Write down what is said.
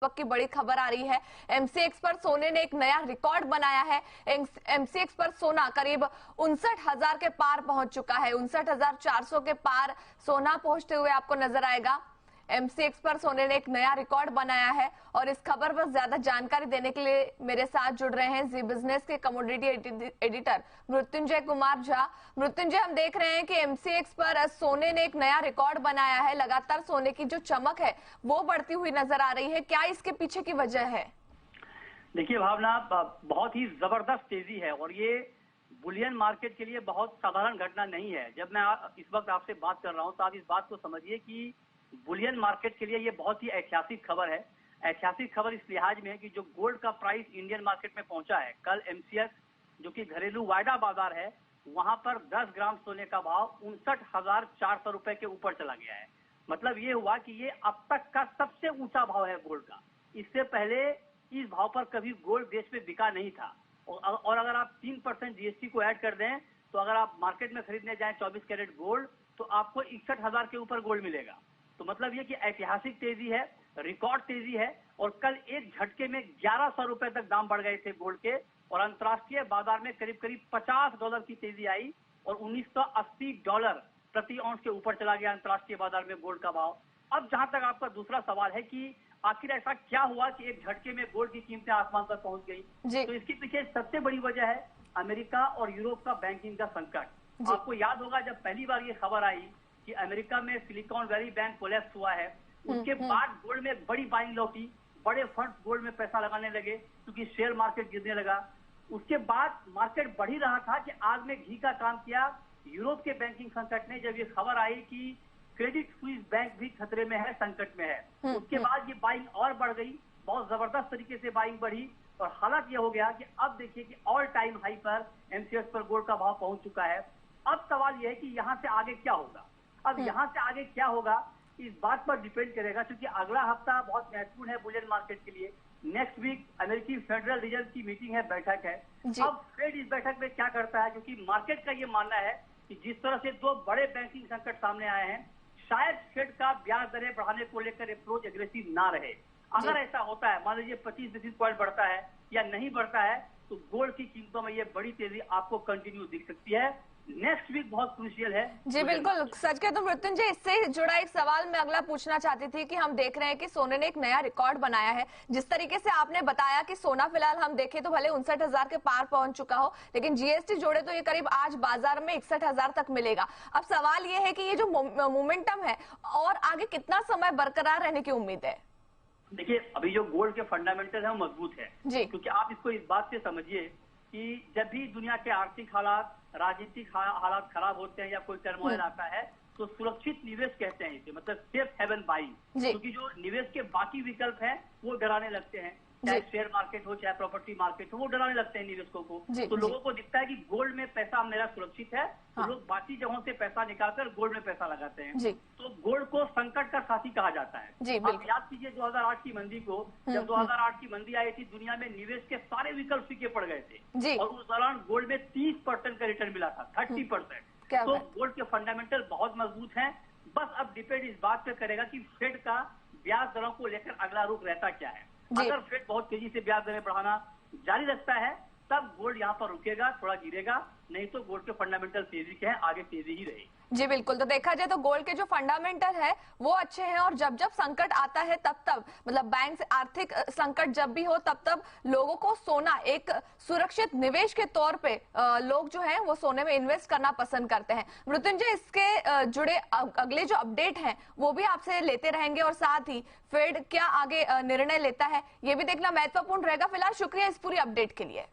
वक्त की बड़ी खबर आ रही है। एमसीएक्स पर सोने ने एक नया रिकॉर्ड बनाया है। एमसीएक्स पर सोना करीब 59,000 के पार पहुंच चुका है। 59,400 के पार सोना पहुंचते हुए आपको नजर आएगा। एमसीएक्स पर सोने ने एक नया रिकॉर्ड बनाया है और इस खबर पर ज्यादा जानकारी देने के लिए मेरे साथ जुड़ रहे हैं जी बिजनेस के कमोडिटी एडिटर मृत्युंजय कुमार झा। मृत्युंजय, हम देख रहे हैं कि एमसीएक्स पर सोने ने एक नया रिकॉर्ड बनाया है। लगातार सोने की जो चमक है वो बढ़ती हुई नजर आ रही है। क्या इसके पीछे की वजह है? देखिए भावना, बहुत ही जबरदस्त तेजी है और ये बुलियन मार्केट के लिए बहुत साधारण घटना नहीं है। जब मैं इस वक्त आपसे बात कर रहा हूं तो आप इस बात को समझिए कि बुलियन मार्केट के लिए ये बहुत ही ऐतिहासिक खबर है। ऐतिहासिक खबर इस लिहाज में है कि जो गोल्ड का प्राइस इंडियन मार्केट में पहुंचा है, कल एमसीएक्स जो कि घरेलू वायदा बाजार है, वहां पर 10 ग्राम सोने का भाव 59,400 रुपए के ऊपर चला गया है। मतलब ये हुआ कि ये अब तक का सबसे ऊंचा भाव है गोल्ड का। इससे पहले इस भाव पर कभी गोल्ड देश में बिका नहीं था। और अगर आप 3% जीएसटी को ऐड कर दें तो अगर आप मार्केट में खरीदने जाएं 24 कैरेट गोल्ड तो आपको 61,000 के ऊपर गोल्ड मिलेगा। तो मतलब ये कि ऐतिहासिक तेजी है, रिकॉर्ड तेजी है। और कल एक झटके में 1100 रुपए तक दाम बढ़ गए थे गोल्ड के और अंतर्राष्ट्रीय बाजार में करीब करीब $50 की तेजी आई और $1980 प्रति औंस के ऊपर चला गया अंतर्राष्ट्रीय बाजार में गोल्ड का भाव। अब जहां तक आपका दूसरा सवाल है कि आखिर ऐसा क्या हुआ कि एक झटके में गोल्ड की कीमतें आसमान पर पहुंच गई, तो इसके पीछे सबसे बड़ी वजह है अमेरिका और यूरोप का बैंकिंग का संकट। आपको याद होगा जब पहली बार ये खबर आई कि अमेरिका में सिलिकॉन वैली बैंक कोलैप्स हुआ है, उसके बाद गोल्ड में एक बड़ी बाइंग लौटी, बड़े फंड्स गोल्ड में पैसा लगाने लगे क्योंकि शेयर मार्केट गिरने लगा। उसके बाद मार्केट बढ़ ही रहा था कि आग में घी का काम किया यूरोप के बैंकिंग संकट ने। जब ये खबर आई कि क्रेडिट स्विस बैंक भी खतरे में है, संकट में है, उसके बाद ये बाइंग और बढ़ गई, बहुत जबरदस्त तरीके से बाइंग बढ़ी और हालात ये हो गया कि अब देखिए कि ऑल टाइम हाई पर एमसीएक्स पर गोल्ड का भाव पहुंच चुका है। अब सवाल यह है कि यहाँ से आगे क्या होगा। अब यहाँ से आगे क्या होगा इस बात पर डिपेंड करेगा क्योंकि अगला हफ्ता बहुत महत्वपूर्ण है बुलियन मार्केट के लिए। नेक्स्ट वीक अमेरिकी फेडरल रिजर्व की मीटिंग है, बैठक है। अब फेड इस बैठक में क्या करता है, क्योंकि मार्केट का ये मानना है कि जिस तरह से दो बड़े बैंकिंग संकट सामने आए हैं, शायद फेड का ब्याज दरें बढ़ाने को लेकर अप्रोच एग्रेसिव ना रहे। अगर ऐसा होता है, मान लीजिए 25 बेसिस पॉइंट बढ़ता है या नहीं बढ़ता है, तो गोल्ड की कीमतों में ये बड़ी तेजी आपको कंटिन्यू दिख सकती है। नेक्स्ट वीक बहुत क्रूशियल है। जी बिल्कुल, सच कहे तो मृत्युंजय, इससे जुड़ा एक सवाल मैं अगला पूछना चाहती थी कि हम देख रहे हैं कि सोने ने एक नया रिकॉर्ड बनाया है। जिस तरीके से आपने बताया कि सोना फिलहाल हम देखें तो भले 59,000 के पार पहुंच चुका हो, लेकिन जीएसटी जोड़े तो ये करीब आज बाजार में 61,000 तक मिलेगा। अब सवाल ये है कि ये जो मोमेंटम है और आगे कितना समय बरकरार रहने की उम्मीद है? देखिए, अभी जो गोल्ड के फंडामेंटल है वो मजबूत है, क्योंकि आप इसको इस बात से समझिए कि जब भी दुनिया के आर्थिक हालात, राजनीतिक हालात खराब होते हैं या कोई टर्मोइल आता है तो सुरक्षित निवेश कहते हैं इसे, मतलब सेफ हेवन बाइंग। क्योंकि जो निवेश के बाकी विकल्प हैं वो डराने लगते हैं, चाहे शेयर मार्केट हो चाहे प्रॉपर्टी मार्केट हो, वो डराने लगते हैं निवेशकों को। तो लोगों को दिखता है कि गोल्ड में पैसा मेरा सुरक्षित है, तो लोग बाकी जगहों से पैसा निकालकर गोल्ड में पैसा लगाते हैं। तो गोल्ड को संकट का साथी कहा जाता है। आप याद कीजिए 2008 की मंदी को, जब 2008 की मंदी आई थी, दुनिया में निवेश के सारे विकल्प फीके पड़ गए थे और उस दौरान गोल्ड में 30% का रिटर्न मिला था, 30%। तो गोल्ड के फंडामेंटल बहुत मजबूत हैं। बस अब डिपेंड इस बात पे करेगा कि फेड का ब्याज दरों को लेकर अगला रुख रहता क्या है। अगर फेड बहुत तेजी से ब्याज दरें बढ़ाना जारी रखता है तब गोल्ड यहाँ पर रुकेगा, थोड़ा गिरेगा, नहीं तो गोल्ड के फंडामेंटल तेजी के हैं, आगे तेजी ही रहेगी। जी बिल्कुल, तो देखा जाए तो गोल्ड के जो फंडामेंटल है वो अच्छे हैं और जब जब संकट आता है तब मतलब बैंक से आर्थिक संकट जब भी हो तब लोगों को सोना एक सुरक्षित निवेश के तौर पे लोग जो हैं वो सोने में इन्वेस्ट करना पसंद करते हैं। मृत्युंजय, इसके जुड़े अगले जो अपडेट हैं वो भी आपसे लेते रहेंगे और साथ ही फेड क्या आगे निर्णय लेता है ये भी देखना महत्वपूर्ण रहेगा। फिलहाल शुक्रिया इस पूरी अपडेट के लिए।